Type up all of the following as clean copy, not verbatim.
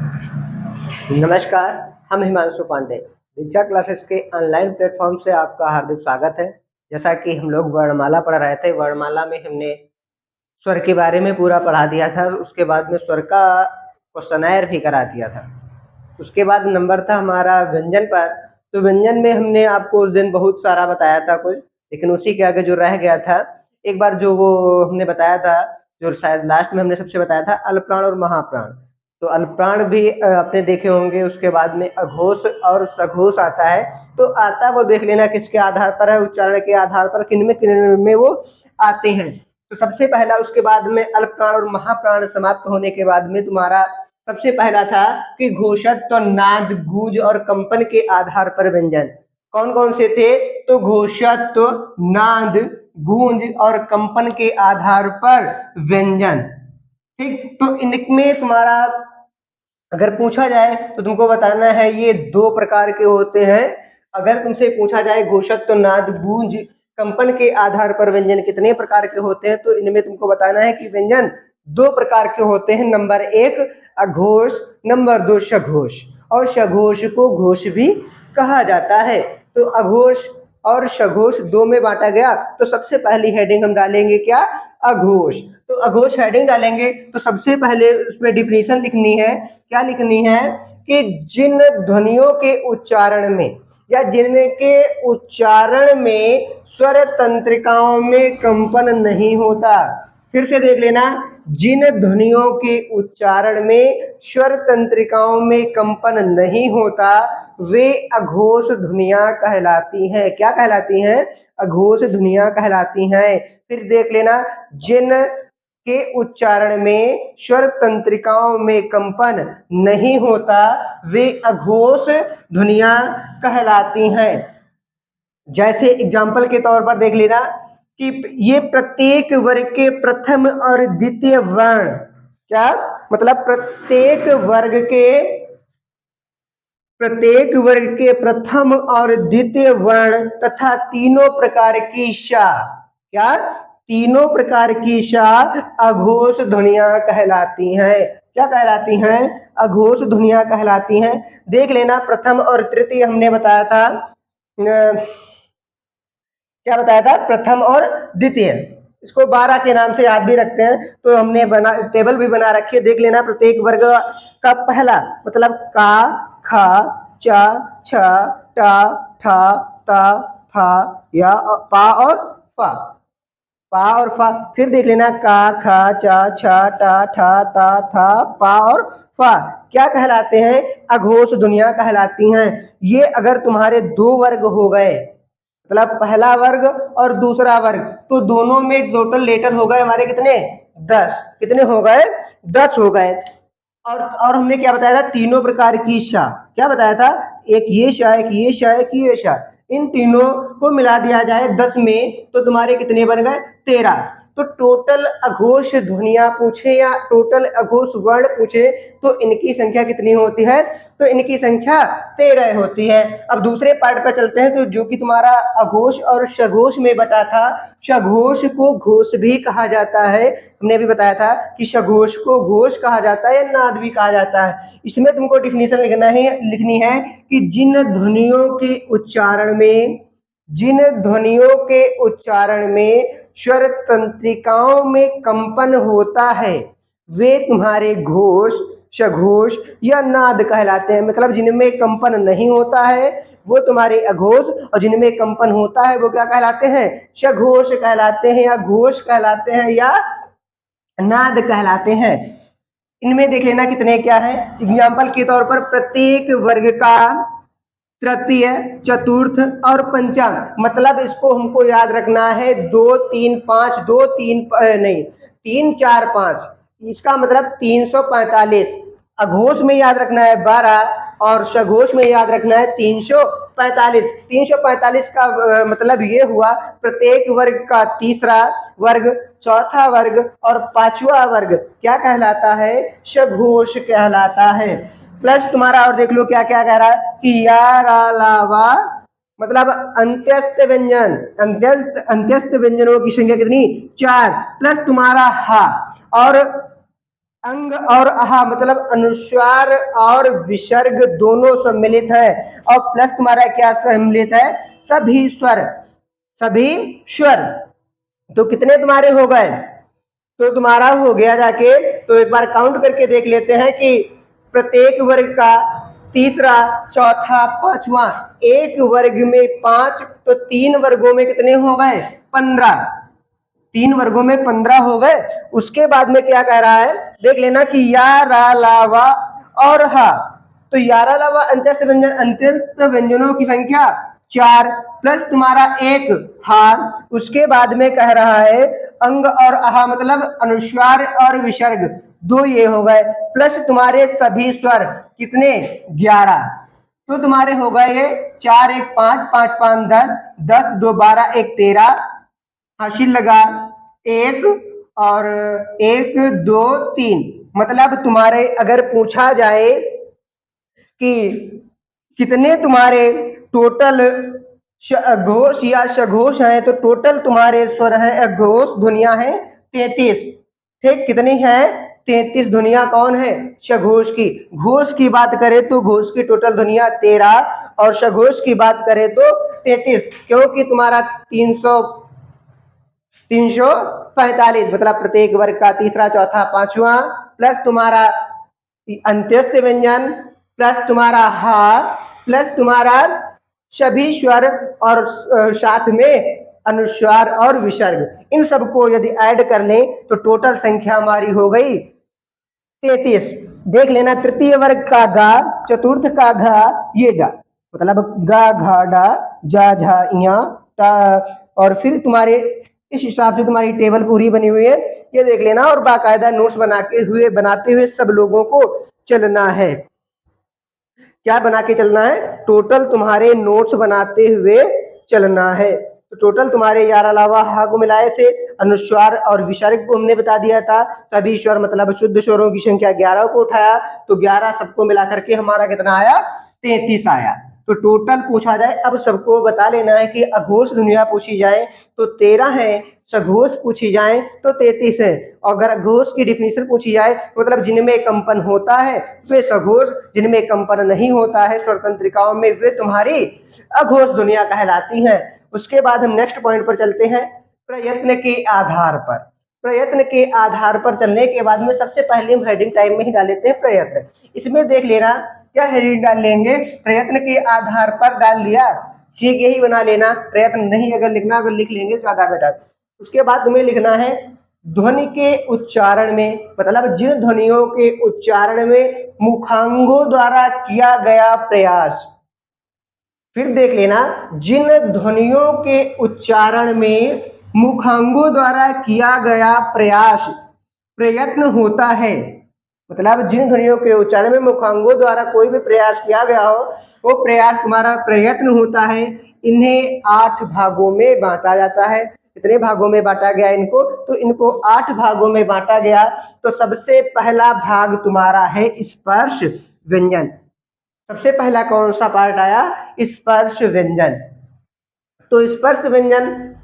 नमस्कार, हम हिमांशु पांडे। दीक्षा क्लासेस के ऑनलाइन प्लेटफॉर्म से आपका हार्दिक स्वागत है। जैसा कि हम लोग वर्णमाला पढ़ रहे थे, वर्णमाला में हमने स्वर के बारे में पूरा पढ़ा दिया था। उसके बाद में स्वर का क्वेश्चनएयर भी करा दिया था। उसके बाद नंबर था हमारा व्यंजन पर। तो व्यंजन में हमने आपको उस दिन बहुत सारा बताया था कुछ, लेकिन उसी के आगे जो रह गया था, एक बार जो वो हमने बताया था, जो शायद लास्ट में हमने सबसे बताया था, अल्पप्राण और महाप्राण। तो अल्पप्राण भी आपने देखे होंगे। उसके बाद में अघोष और सघोष आता है। तो आता वो देख लेना किसके आधार पर है, उच्चारण के आधार पर किनमें वो आते हैं। तो सबसे पहला, उसके बाद में अल्पप्राण और महाप्राण समाप्त होने के बाद में तुम्हारा सबसे पहला था कि घोषत्व, नाद, गूंज और कंपन के आधार पर व्यंजन। कौन कौन से थे? तो घोषत्व, नाद, गूंज और कंपन के आधार पर व्यंजन। ठीक, तो इनमें तुम्हारा अगर पूछा जाए तो तुमको बताना है ये दो प्रकार के होते हैं। अगर तुमसे पूछा जाए घोषत्व, नाद, गूंज, कंपन के आधार पर व्यंजन कितने प्रकार के होते हैं, तो इनमें तुमको बताना है कि व्यंजन दो प्रकार के होते हैं। नंबर एक अघोष, नंबर दो सघोष। और सघोष को घोष भी कहा जाता है। तो अघोष और सघोष दो में बांटा गया। तो सबसे पहली हेडिंग हम डालेंगे क्या? अघोष। तो अघोष हेडिंग डालेंगे तो सबसे पहले उसमें डिफिनीशन लिखनी है। क्या लिखनी है? कि जिन ध्वनियों के उच्चारण में या जिनके उच्चारण में स्वर तंत्रिकाओं में कंपन नहीं होता। फिर से देख लेना, जिन ध्वनियों के उच्चारण में स्वर तंत्रिकाओं में कंपन नहीं होता वे अघोष ध्वनियां कहलाती हैं। क्या कहलाती हैं? अघोष ध्वनियां कहलाती हैं। फिर देख लेना, जिन के उच्चारण में स्वर तंत्रिकाओं में कंपन नहीं होता वे अघोष ध्वनियां कहलाती हैं। जैसे एग्जाम्पल के तौर पर देख लेना कि ये प्रत्येक वर्ग के प्रथम और द्वितीय वर्ण, क्या मतलब प्रत्येक वर्ग के प्रथम और द्वितीय वर्ण तथा तीनों प्रकार की शा, क्या तीनों प्रकार की शा अघोष ध्वनियां कहलाती हैं। क्या कहलाती हैं? अघोष ध्वनियां कहलाती हैं। देख लेना, प्रथम और तृतीय हमने बताया था, क्या बताया था? प्रथम और द्वितीय। इसको 12 के नाम से याद भी रखते हैं। तो हमने टेबल भी बना रखी है। देख लेना, प्रत्येक वर्ग का पहला मतलब का, खा, चा, छ, टा, ठा, ता, था या पा और फा। पा और फा। फिर देख लेना, का, खा, चा, छ, टा, ठा, ता, था, पा और फा क्या कहलाते हैं? अघोष ध्वनियां कहलाती हैं। ये अगर तुम्हारे दो वर्ग हो गए, मतलब पहला वर्ग और दूसरा वर्ग, तो दोनों में टोटल लेटर हो गए हमारे कितने? 10। कितने हो गए? 10 हो गए। और हमने क्या बताया था? तीनों प्रकार की शा। क्या बताया था? एक ये शा, एक ये शा, एक ये शा। इन तीनों को मिला दिया जाए 10 में तो तुम्हारे कितने बन गए? 13। तो टोटल अघोष ध्वनियां पूछे या टोटल अघोष वर्ण पूछे तो इनकी संख्या कितनी होती है? तो इनकी संख्या 13 होती है। अब दूसरे पार्ट पर चलते हैं। तो जो कि तुम्हारा अघोष और सघोष में बटा था, सघोष को घोष भी कहा जाता है। हमने भी बताया था कि सघोष को घोष कहा जाता है या नाद भी कहा जाता है। इसमें तुमको डिफिनीशन लिखनी है कि जिन ध्वनियों के उच्चारण में स्वर तंत्रिकाओं में कंपन होता है वे तुम्हारे घोष, सघोष या नाद कहलाते हैं। मतलब जिनमें कंपन नहीं होता है वो तुम्हारे अघोष, और जिनमें कंपन होता है वो क्या कहलाते हैं? सघोष कहलाते हैं या घोष कहलाते हैं या नाद कहलाते हैं। इनमें देख लेना कितने क्या है। एग्जाम्पल के तौर पर प्रत्येक वर्ग का तृतीय, चतुर्थ और पंचम, मतलब इसको हमको याद रखना है 2 3 5, 2 3 नहीं 3 4 5, इसका मतलब 345। अघोष में याद रखना है 12 और सघोष में याद रखना है 345। 345 का मतलब ये हुआ प्रत्येक वर्ग का तीसरा वर्ग, चौथा वर्ग और पांचवा वर्ग क्या कहलाता है? सघोष कहलाता है। प्लस तुम्हारा और देख लो क्या क्या कह रहा है कि यार अलावा, मतलब अंत्यस्थ व्यंजनों की संख्या कितनी? 4 प्लस तुम्हारा हा। और अंग और आहा मतलब अनुस्वार और विसर्ग दोनों सम्मिलित है, और प्लस तुम्हारा क्या सम्मिलित है, सभी स्वर, सभी स्वर। तो कितने तुम्हारे हो गए, तो तुम्हारा हो गया जाके, तो एक बार काउंट करके देख लेते हैं कि प्रत्येक वर्ग का तीसरा, चौथा, पांचवा, एक वर्ग में 5, तो 3 वर्गों में कितने हो गए, 15। 3 वर्गों में 15 हो गए। उसके बाद में क्या कह रहा है, देख लेना कि या, रा, ला, वा और हा। तो यारा, लावा अंत्यस्थ व्यंजन, अंत्यस्थ व्यंजनों की संख्या 4 प्लस तुम्हारा 1 हार। उसके बाद में कह रहा है अंग और आहा मतलब अनुस्वार और विसर्ग 2 ये हो गए, प्लस तुम्हारे सभी स्वर कितने, 11। तो तुम्हारे हो गए ये 4 1 5 5 5 10, 10 2 12 1 13, हासिल लगा 1 और 1 2 3। मतलब तुम्हारे अगर पूछा जाए कि कितने तुम्हारे टोटल घोष या सघोष हैं, तो टोटल तुम्हारे स्वर हैं, घोष ध्वनियां हैं 33। ठीक, कितनी है, 33 ध्वनियां कौन है, सघोष की। घोष की बात करें तो घोष की टोटल ध्वनियां 13, और सघोष की बात करें तो 33, क्योंकि तुम्हारा 345 मतलब प्रत्येक वर्ग का तीसरा, चौथा, पांचवा, प्लस तुम्हारा अंत्यस्थ व्यंजन, प्लस तुम्हारा हार, प्लस तुम्हारा सभी स्वर, और साथ में अनुस्वार और विसर्ग। इन सबको यदि ऐड कर लें तो टोटल संख्या हमारी हो गई 33। देख लेना, तृतीय वर्ग का गा, चतुर्थ का घा, ये गा मतलब गा घा डा जा झा या टा, और फिर तुम्हारे इस हिसाब से तुम्हारी टेबल पूरी बनी हुई है, ये देख लेना। और बाकायदा नोट्स बनाते हुए सब लोगों को चलना है। क्या बना के चलना है, टोटल तुम्हारे नोट्स बनाते हुए चलना है। तो टोटल तुम्हारे यार अलावा हा को मिलाए थे, अनुस्वार और विसर्ग को हमने बता दिया था, सभी स्वर मतलब शुद्ध स्वरों की संख्या 11 को उठाया, तो 11 सबको मिला करके हमारा कितना आया, 33 आया। तो टोटल पूछा जाए, अब सबको बता लेना है कि अघोष ध्वनियां पूछी जाए तो 13 है, सघोष पूछी जाए तो 33 है, और अगर घोष की डिफिनेशन पूछी जाए मतलब जिनमें कंपन होता है वे सघोष, जिनमें कंपन नहीं होता है स्वर तंत्रिकाओं में वे तुम्हारी अघोष ध्वनियां कहलाती हैं। उसके बाद हम नेक्स्ट पॉइंट पर चलते हैं, प्रयत्न के आधार पर। प्रयत्न के आधार पर चलने के बाद में सबसे पहले हम हेडिंग टाइम में ही डाल लेते हैं प्रयत्न। इसमें देख लेना क्या हेडिंग डाल लेंगे, प्रयत्न के आधार पर डाल लिया, ठीक यही बना लेना। प्रयत्न नहीं अगर लिखना, अगर लिख लेंगे ज्यादा बेटर। उसके बाद तुम्हें लिखना है ध्वनि के उच्चारण में, मतलब जिन ध्वनियों के उच्चारण में मुखांगों द्वारा किया गया प्रयास। फिर देख लेना, जिन ध्वनियों के उच्चारण में मुखांगों द्वारा किया गया प्रयास प्रयत्न होता है, मतलब जिन ध्वनियों के उच्चारण में मुखांगों द्वारा कोई भी प्रयास किया गया हो वो प्रयास तुम्हारा प्रयत्न होता है। इन्हें 8 भागों में बांटा जाता है। कितने भागों में बांटा गया इनको, तो इनको 8 भागों में बांटा गया। तो सबसे पहला भाग तुम्हारा है स्पर्श व्यंजन। सबसे पहला कौन सा पार्ट आया, स्पर्श व्यंजन। तो स्पर्श व्यंजन,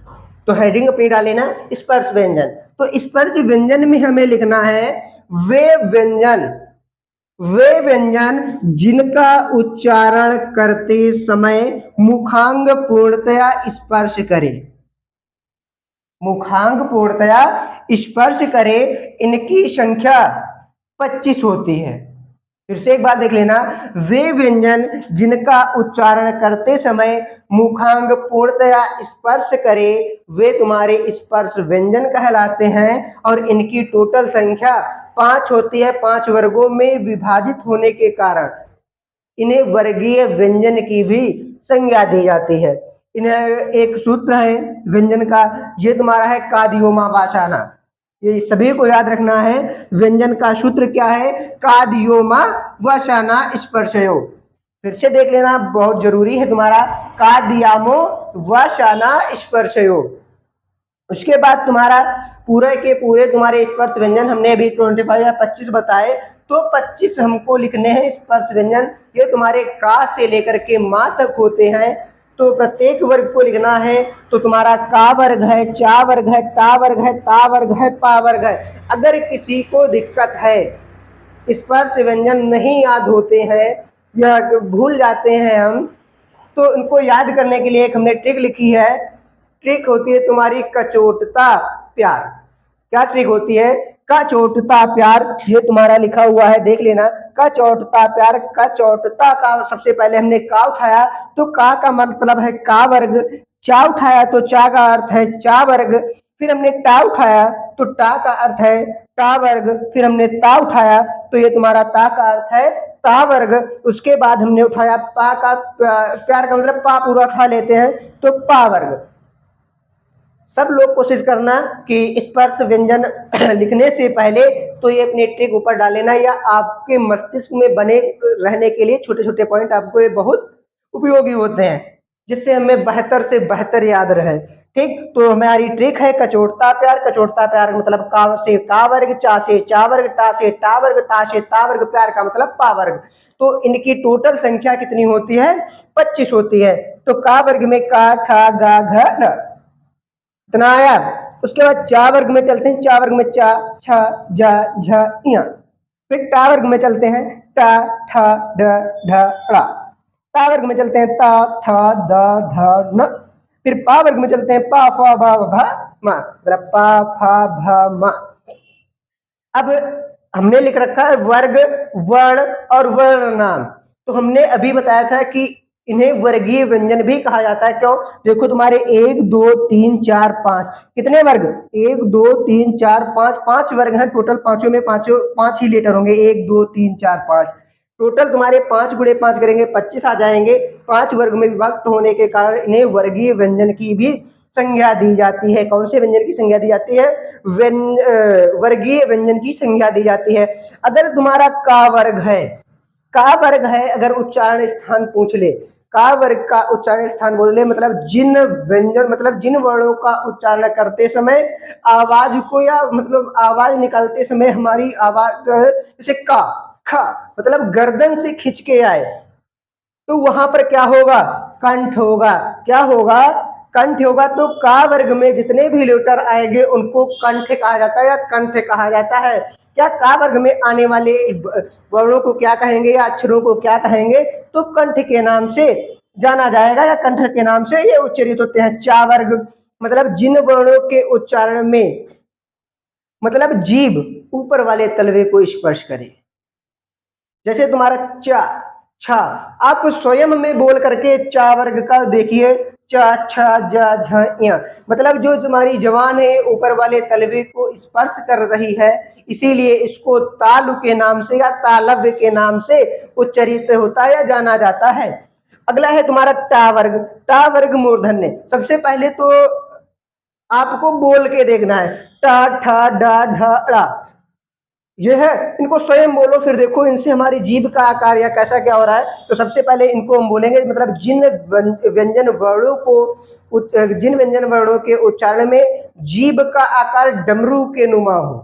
तो हेडिंग अपनी डालेना स्पर्श व्यंजन। तो स्पर्श व्यंजन में हमें लिखना है वे व्यंजन जिनका उच्चारण करते समय मुखांग पूर्णतया स्पर्श करे, मुखांग पूर्णतया स्पर्श करे, इनकी संख्या 25 होती है। फिर से एक बार देख लेना, वे व्यंजन जिनका उच्चारण करते समय मुखांग पूर्णतया स्पर्श करे वे तुम्हारे स्पर्श व्यंजन कहलाते हैं, और इनकी टोटल संख्या 5 होती है। 5 वर्गों में विभाजित होने के कारण इन्हें वर्गीय व्यंजन की भी संज्ञा दी जाती है। इन्हें एक सूत्र है व्यंजन का, ये तुम्हारा है कादियोमा वासाना। ये सभी को याद रखना है, व्यंजन का सूत्र क्या है, कादियोमा वसाना स्पर्शयो। फिर से देख लेना, बहुत जरूरी है तुम्हारा, कादियामो वसाना स्पर्शयो। उसके बाद तुम्हारा पूरे के पूरे तुम्हारे स्पर्श व्यंजन हमने अभी 25 या 25 बताए, तो 25 हमको लिखने हैं स्पर्श व्यंजन। ये तुम्हारे का से लेकर के मां तक होते हैं। तो प्रत्येक वर्ग को लिखना है तो तुम्हारा का वर्ग है, चा वर्ग है, टा वर्ग है, ता वर्ग है, पा वर्ग है। अगर किसी को दिक्कत है, स्पर्श व्यंजन नहीं याद होते हैं या भूल जाते हैं हम, तो इनको याद करने के लिए एक हमने ट्रिक लिखी है। ट्रिक होती है तुम्हारी कचोटता प्यार। क्या ट्रिक होती है? कचोटता प्यार, ये तुम्हारा लिखा हुआ है, देख लेना। कचोटता प्यार, कचोटता का सबसे पहले हमने का उठाया तो का मतलब है का वर्ग, चा उठाया तो चा का अर्थ है चा वर्ग, फिर हमने टा उठाया तो टा का अर्थ है टा वर्ग, फिर हमने ता उठाया तो ये तुम्हारा ता का अर्थ है ता वर्ग। उसके बाद हमने उठाया पा का, प्यार का मतलब पा पूरा उठा लेते हैं तो पा वर्ग। सब लोग कोशिश करना कि स्पर्श व्यंजन लिखने से पहले तो ये अपनी ट्रिक ऊपर डाल लेना, या आपके मस्तिष्क में बने रहने के लिए छोटे छोटे पॉइंट आपको ये बहुत उपयोगी होते हैं, जिससे हमें बेहतर से बेहतर याद रहे। ठीक, तो हमारी ट्रिक है कचोटता प्यार। कचोटता प्यार मतलब का से का वर्ग, चा से चा वर्ग, टा से टा वर्ग, ता से ता वर्ग, प्यार का मतलब पा वर्ग। तो इनकी टोटल संख्या कितनी होती है? 25 होती है। तो का वर्ग में का, खा, गा, घ, ढ, इतना आया। उसके बाद चा वर्ग में चलते हैं। चा वर्ग में चा, छ, जा, झ, इया। फिर टा वर्ग में चलते हैं। टा, ठा, ड, ढ, ड़ा। ता वर्ग में चलते हैं। ता, था, द, ध, न। फिर पा वर्ग में चलते हैं। पा, फा, भा, भा, मा, मतलब पा, फा, भा, मा। अब हमने लिख रखा है वर्ग, वर्ण और वर्ण नाम। तो हमने अभी बताया था कि इन्हें वर्गीय व्यंजन भी कहा जाता है। क्यों? देखो तुम्हारे 1 2 3 4 5 कितने वर्ग? 1 2 3 4 5, 5 वर्ग हैं टोटल। पांचों में पांचों 5 ही लेटर होंगे। 1 2 3 4 5 टोटल तुम्हारे 5 गुणे 5 करेंगे 25 आ जाएंगे। 5 वर्ग में विभक्त होने के कारण इन्हें वर्गीय व्यंजन की भी संज्ञा दी जाती है। कौन से व्यंजन की संज्ञा दी जाती है? वर्गीय व्यंजन की संज्ञा दी जाती है। अगर तुम्हारा का वर्ग है, का वर्ग है, अगर उच्चारण स्थान पूछ ले, का वर्ग का उच्चारण स्थान बोल ले, मतलब जिन व्यंजन, मतलब जिन वर्णों का उच्चारण करते समय आवाज को, या मतलब आवाज निकालते समय हमारी आवाज जैसे का, खा, मतलब गर्दन से खिंच के आए, तो वहां पर क्या होगा? कंठ होगा। क्या होगा? कंठ होगा। तो का वर्ग में जितने भी लेटर आएंगे उनको कंठ कहा जाता है या कंठ कहा जाता है। क्या का वर्ग में आने वाले वर्णों को क्या कहेंगे या अक्षरों को क्या कहेंगे? तो कंठ के नाम से जाना जाएगा या कंठ के नाम से ये उच्चारित होते हैं। चा वर्ग मतलब जिन वर्णों के उच्चारण में, मतलब जीभ ऊपर वाले तलवे को स्पर्श करे। जैसे तुम्हारा चा, छा, आप स्वयं में बोल करके चा वर्ग का देखिए। चा, छा, जा, झ, या, मतलब जो तुम्हारी जबान है ऊपर वाले तलवे को स्पर्श कर रही है, इसीलिए इसको तालु के नाम से या तालव्य के नाम से उच्चारित होता है या जाना जाता है। अगला है तुम्हारा टा वर्ग। टा वर्ग मूर्धन्य। सबसे पहले तो आपको बोल के देखना है। टा, ठा, डा, ढ, ड़ा, ये है। इनको स्वयं बोलो, फिर देखो इनसे हमारी जीभ का आकार या कैसा क्या हो रहा है। तो सबसे पहले इनको हम बोलेंगे, मतलब जिन व्यंजन वर्णों को, जिन व्यंजन वर्णों के उच्चारण में जीभ का आकार डमरू के नुमा हो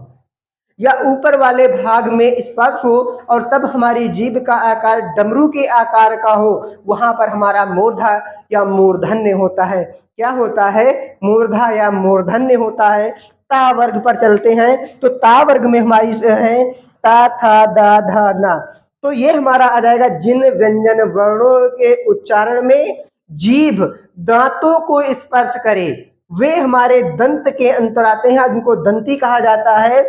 या ऊपर वाले भाग में स्पर्श हो, और तब हमारी जीभ का आकार डमरू के आकार का हो, वहां पर हमारा मूर्धा या मूर्धन्य होता है। क्या होता है? मूर्धा या मूर्धन्य होता है। ता वर्ग पर चलते हैं तो ता वर्ग में हमारी है ता, था, दा, धा, ना। तो ये हमारा आ जाएगा जिन व्यंजन वर्णों के उच्चारण में जीभ दांतों को स्पर्श करे, वे हमारे दंत के अंतर आते हैं, जिनको दंती कहा जाता है।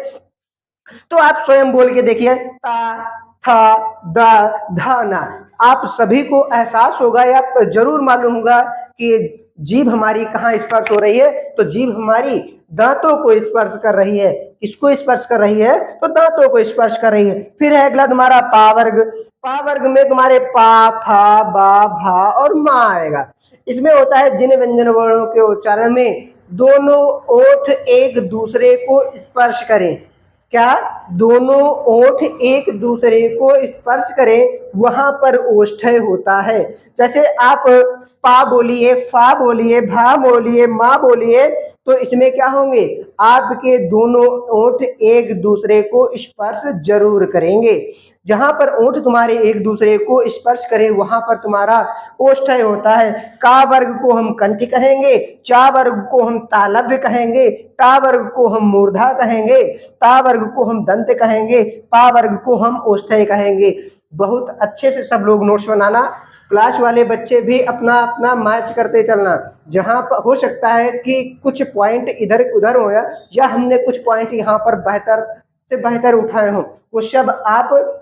तो आप स्वयं बोल के देखिए। ता, था, दा, धा, ना। आप सभी को एहसास होगा या जरूर मालूम होगा कि जीभ हमारी कहाँ स्पर्श हो रही है। तो जीभ हमारी दांतों को स्पर्श कर रही है। किसको स्पर्श कर रही है? तो दांतों को स्पर्श कर रही है। फिर है अगला तुम्हारा पा वर्ग। पा वर्ग में तुम्हारे पा, फा, बा, भा और मा आएगा। इसमें होता है जिन व्यंजन वर्णों के उच्चारण में दोनों ओठ एक दूसरे को स्पर्श करें। क्या? दोनों ओठ एक दूसरे को स्पर्श करें, वहां पर ओष्ठ्य होता है। जैसे आप पा बोलिए, फा बोलिए, भा बोलिए, मा बोलिए, तो इसमें क्या होंगे? आपके दोनों ओठ एक दूसरे को स्पर्श जरूर करेंगे। जहां पर ओंठ तुम्हारे एक दूसरे को स्पर्श करें वहां पर तुम्हारा ओष्ठ्य होता है। का वर्ग को हम कंठ कहेंगे, चा वर्ग को हम तालव्य कहेंगे, टा वर्ग को हम मूर्धा कहेंगे, ता वर्ग को हम दंत कहेंगे, पा वर्ग को हम ओष्ठ्य कहेंगे। बहुत अच्छे से सब लोग नोट्स बनाना, क्लास वाले बच्चे भी अपना अपना मैच करते चलना। जहां पर हो सकता है कि कुछ पॉइंट इधर उधर हो या हमने कुछ पॉइंट यहाँ पर बेहतर से बेहतर उठाए हो, वो सब आप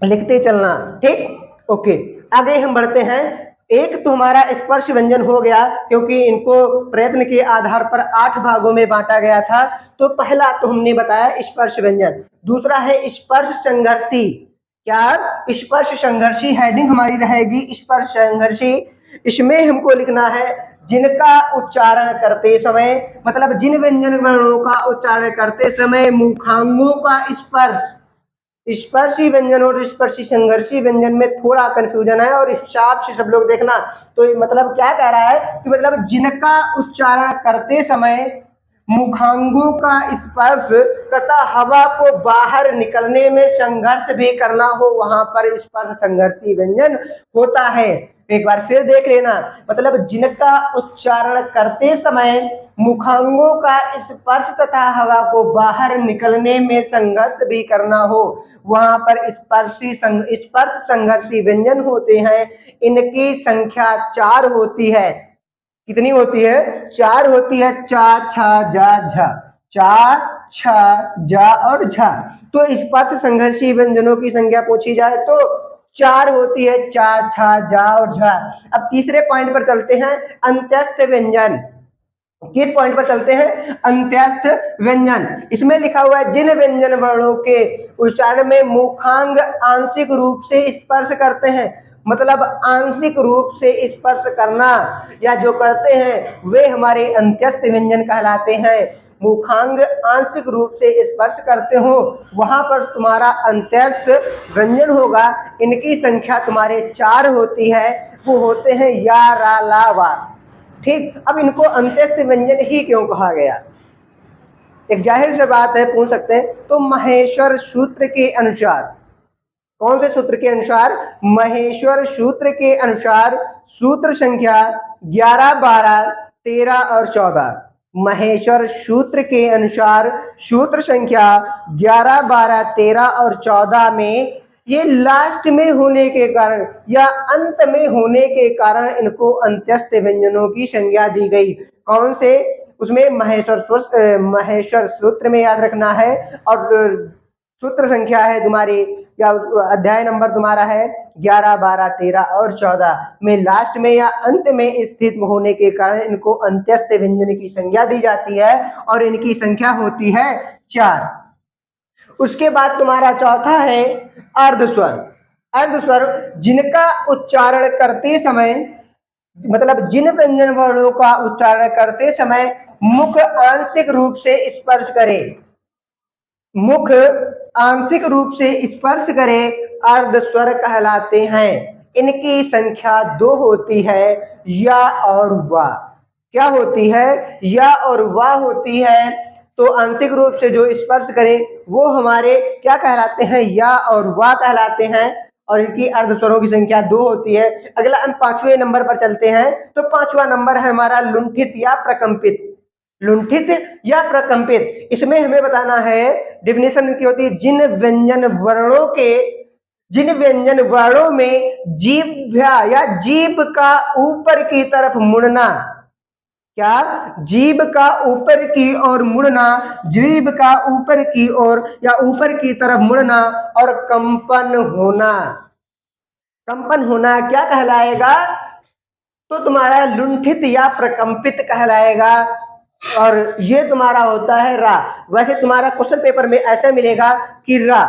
लिखते चलना, ठीक। ओके, आगे हम बढ़ते हैं। एक तो हमारा स्पर्श व्यंजन हो गया, क्योंकि इनको प्रयत्न के आधार पर 8 भागों में बांटा गया था। तो पहला तो हमने बताया स्पर्श व्यंजन। दूसरा है स्पर्श संघर्षी। क्या? स्पर्श संघर्षी हेडिंग हमारी रहेगी स्पर्श संघर्षी। इसमें हमको लिखना है जिनका उच्चारण करते समय, मतलब जिन व्यंजन वर्णों का उच्चारण करते समय मुखांगों का स्पर्श, स्पर्शी व्यंजन और स्पर्शी संघर्षी व्यंजन में थोड़ा कंफ्यूजन है और हिसाब से सब लोग देखना। तो मतलब क्या कह रहा है कि मतलब जिनका उच्चारण करते समय मुखांगों का स्पर्श तथा हवा को बाहर निकलने में संघर्ष भी करना हो, वहां पर स्पर्श संघर्षी व्यंजन होता है। एक बार फिर देख लेना, मतलब जिनका उच्चारण करते समय मुखांगों का स्पर्श तथा हवा को बाहर निकलने में संघर्ष भी करना हो, वहां पर स्पर्श संघर्षी व्यंजन होते हैं। इनकी संख्या 4 होती है। कितनी होती है? 4 होती है। चा, छा, जा, झा। चा, छा, जा और झा। तो स्पर्श संघर्षी व्यंजनों की संख्या पूछी जाए तो 4 होती है। चा, छा, जा और झा। अब तीसरे पॉइंट पर चलते हैं, अंत्यस्थ व्यंजन। किस पॉइंट पर चलते हैं? अंत्यस्थ व्यंजन। इसमें लिखा हुआ है जिन व्यंजन वर्णों के उच्चारण में मुखांग आंशिक रूप से स्पर्श करते हैं, मतलब आंशिक रूप से स्पर्श करना या जो करते हैं वे हमारे अंत्यस्थ व्यंजन कहलाते हैं। मुखांग आंशिक रूप से स्पर्श करते हो, वहां पर तुम्हारा अंत्यस्थ व्यंजन होगा। इनकी संख्या तुम्हारे 4 होती है। वो होते हैं या, रा, ला, वा। ठीक। अब इनको अंत्यस्थ व्यंजन ही क्यों कहा गया? एक जाहिर सी बात है, पूछ सकते हैं। तो महेश्वर सूत्र के अनुसार, कौन से सूत्र के अनुसार? महेश्वर सूत्र के अनुसार सूत्र संख्या 11, 12, 13 और 14। महेश्वर सूत्र के अनुसार सूत्र संख्या 11, 12, 13 और 14 में ये लास्ट में होने के कारण या अंत में होने के कारण इनको अंत्यस्थ व्यंजनों की संज्ञा दी गई। कौन से? उसमें महेश्वर सूत्र में याद रखना है, और सूत्र संख्या है तुम्हारी या अध्याय नंबर तुम्हारा है 11, 12, 13 और 14 में लास्ट में या अंत में स्थित होने के कारण इनको अंत्यस्थ व्यंजन की संज्ञा दी जाती है और इनकी संख्या होती है 4। उसके बाद तुम्हारा चौथा है अर्धस्वर। अर्धस्वर जिनका उच्चारण करते समय, मतलब जिन व्यंजन वर्णों का उच्चारण करते समय मुख आंशिक रूप से स्पर्श करे, मुख आंशिक रूप से स्पर्श करे, अर्धस्वर कहलाते हैं। इनकी संख्या 2 होती है, या और वा। क्या होती है? या और वा होती है। तो आंशिक रूप से जो स्पर्श करे वो हमारे क्या कहलाते हैं? या और वा कहलाते हैं, और इनकी अर्धस्वरों की संख्या 2 होती है। अगला हम 5वें नंबर पर चलते हैं। तो 5वां नंबर है हमारा लुंठित या प्रकंपित। लुंठित या प्रकंपित, इसमें हमें बताना है, डिफिनेशन की होती है जिन व्यंजन वर्णों में जीभ्या या जीभ का ऊपर की तरफ मुड़ना, क्या? जीभ का ऊपर की ओर मुड़ना, जीभ का ऊपर की ओर या ऊपर की तरफ मुड़ना और कंपन होना। कंपन होना क्या कहलाएगा? तो तुम्हारा लुंठित या प्रकंपित कहलाएगा। और ये तुम्हारा होता है रा। वैसे तुम्हारा क्वेश्चन पेपर में ऐसा मिलेगा कि रा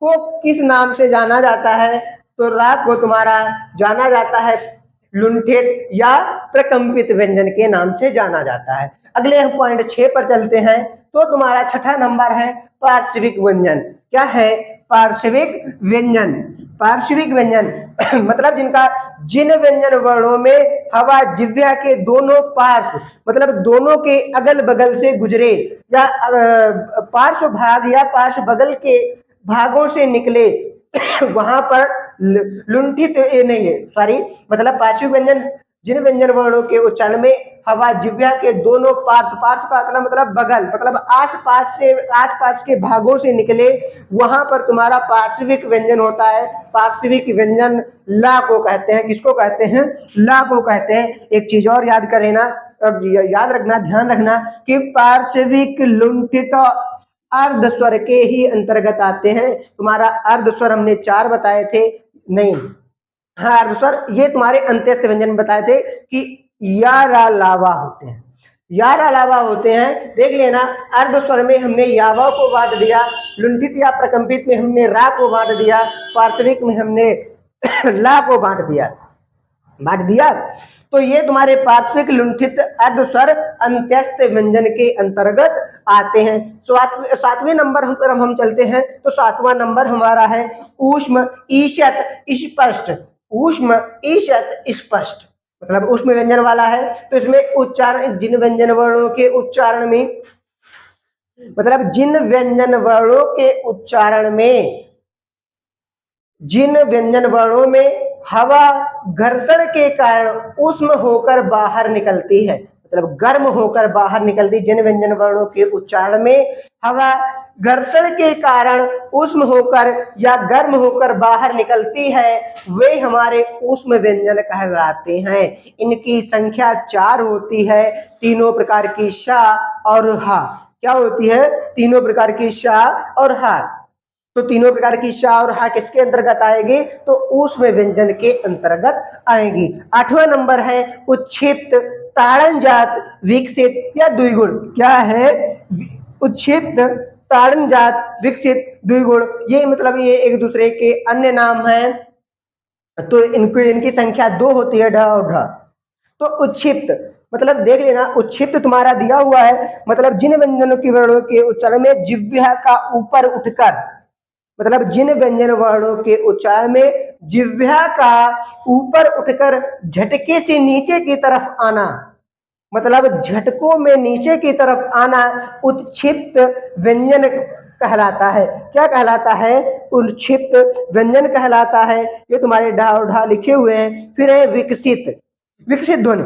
को किस नाम से जाना जाता है? तो रा को तुम्हारा जाना जाता है लुंठित या प्रकंपित व्यंजन के नाम से जाना जाता है। अगले हम पॉइंट 6 पर चलते हैं। तो तुम्हारा छठा नंबर है पार्श्विक व्यंजन। क्या है? पार्श्विक व्यंजन। पार्श्विक व्यंजन मतलब जिन व्यंजन वर्णों में हवा जिह्वा के दोनों पार्श्व, मतलब दोनों के अगल बगल से गुजरे, या पार्श्व भाग या पार्श्व बगल के भागों से निकले वहां पर लुंठित नहीं है, सॉरी, मतलब पार्श्विक व्यंजन जिन व्यंजन वर्णों के उच्चारण में हवा जिह्वा के दोनों पार्श्व, पार्श्व का मतलब बगल, मतलब आसपास के भागों से निकले, वहां पर तुम्हारा पार्श्विक व्यंजन होता है। पार्श्विक व्यंजन ला को कहते हैं। किसको कहते हैं? ला को कहते हैं। एक चीज और याद कर लेना, याद रखना, ध्यान रखना कि पार्श्विक लुंठित अर्ध स्वर के ही अंतर्गत आते हैं। तुम्हारा अर्ध स्वर हमने 4 बताए थे, नहीं, हाँ, अर्ध स्वर ये तुम्हारे अंत्यस्थ व्यंजन बताए थे कि या रा लावा होते हैं, या रा लावा होते हैं। देख लेना, अर्ध स्वर में हमने यावा को बांट दिया, लुंठित या प्रकंपित में हमने रा को बांट दिया, पार्श्विक में हमने ला को बांट दिया। तो ये तुम्हारे पार्श्विक लुंठित अर्ध स्वर अंत्यस्थ व्यंजन के अंतर्गत आते हैं। 7वें नंबर पर हम चलते हैं, तो 7वां नंबर हमारा है ऊष्म ईशत स्पष्ट। ऊष्म ईशत स्पष्ट मतलब ऊष्म व्यंजन वाला है। तो इसमें उच्चारण, जिन व्यंजन वर्णों के उच्चारण में, मतलब जिन व्यंजन वर्णों के उच्चारण में, जिन व्यंजन वर्णों में हवा घर्षण के कारण उष्म होकर बाहर निकलती है, मतलब गर्म होकर बाहर निकलती, जिन व्यंजन वर्णों के उच्चारण में हवा घर्षण के कारण उष्म होकर या गर्म होकर बाहर निकलती है, वे हमारे ऊष्म व्यंजन कहलाते हैं। इनकी संख्या 4 होती है, तीनों प्रकार की शा और हा। क्या होती है? तीनों प्रकार की शा और हा। तो तीनों प्रकार की शा और हा किसके अंतर्गत आएगी? तो ऊष्म व्यंजन के अंतर्गत आएगी। 8वां नंबर है उच्छिप्त ताड़न जात विकसित या द्विगुण। क्या है? उच्छिप्त ताड़न जात विकसित द्विगुण। ये मतलब ये एक दूसरे के अन्य नाम हैं। तो इनकी संख्या 2 होती है, ढ और ढ। तो उच्छिप्त मतलब देख लेना, उच्छिप्त तुम्हारा दिया हुआ है, मतलब जिन व्यंजनों की वर्णों के उच्चारण में जिह्वा का ऊपर उठकर, मतलब जिन व्यंजन वर्णों के उच्चारण में जिह्वा का ऊपर उठकर झटके से नीचे की तरफ आना, मतलब झटकों में नीचे की तरफ आना उत्क्षिप्त व्यंजन कहलाता है। क्या कहलाता है? उत्क्षिप्त व्यंजन कहलाता है। ये तुम्हारे ढा और ढा लिखे हुए हैं। फिर है विकसित, विकसित ध्वनि।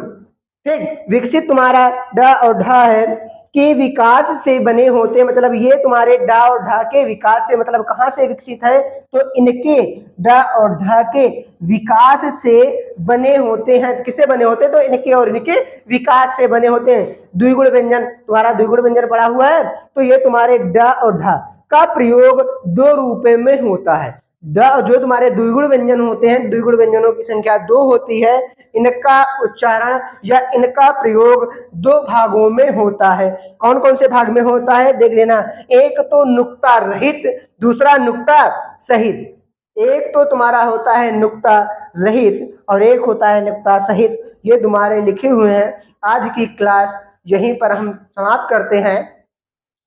ठीक, विकसित तुम्हारा ड और ढा है के विकास से बने होते, मतलब ये तुम्हारे डा और ढा के विकास से, मतलब कहां से विकसित है? तो इनके डा और ढा के विकास से बने होते हैं। किससे बने होते हैं? तो इनके और इनके विकास से बने होते हैं। द्विगुण व्यंजन, तुम्हारा द्विगुण व्यंजन पड़ा हुआ है, तो ये तुम्हारे डा और ढा का प्रयोग 2 रूपों में होता है। जो तुम्हारे द्विगुण व्यंजन होते हैं, द्विगुण व्यंजनों की संख्या 2 होती है। इनका उच्चारण या इनका प्रयोग 2 भागों में होता है। कौन कौन से भाग में होता है? देख लेना, एक तो नुक्ता रहित, दूसरा नुक्ता सहित। एक तो तुम्हारा होता है नुक्ता रहित और एक होता है नुक्ता सहित। ये तुम्हारे लिखे हुए हैं। आज की क्लास यहीं पर हम समाप्त करते हैं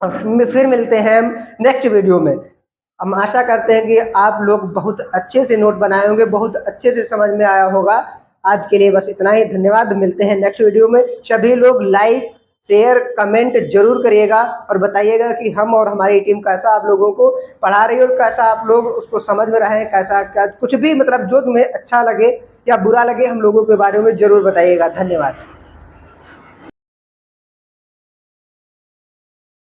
और फिर मिलते हैं हम नेक्स्ट वीडियो में। हम आशा करते हैं कि आप लोग बहुत अच्छे से नोट बनाए होंगे, बहुत अच्छे से समझ में आया होगा। आज के लिए बस इतना ही, धन्यवाद। मिलते हैं नेक्स्ट वीडियो में। सभी लोग लाइक शेयर कमेंट जरूर करिएगा और बताइएगा कि हम और हमारी टीम कैसा आप लोगों को पढ़ा रही है और कैसा आप लोग उसको समझ में रहे, कैसा क्या कुछ भी, मतलब जो तुम्हें अच्छा लगे या बुरा लगे हम लोगों के बारे में जरूर बताइएगा। धन्यवाद।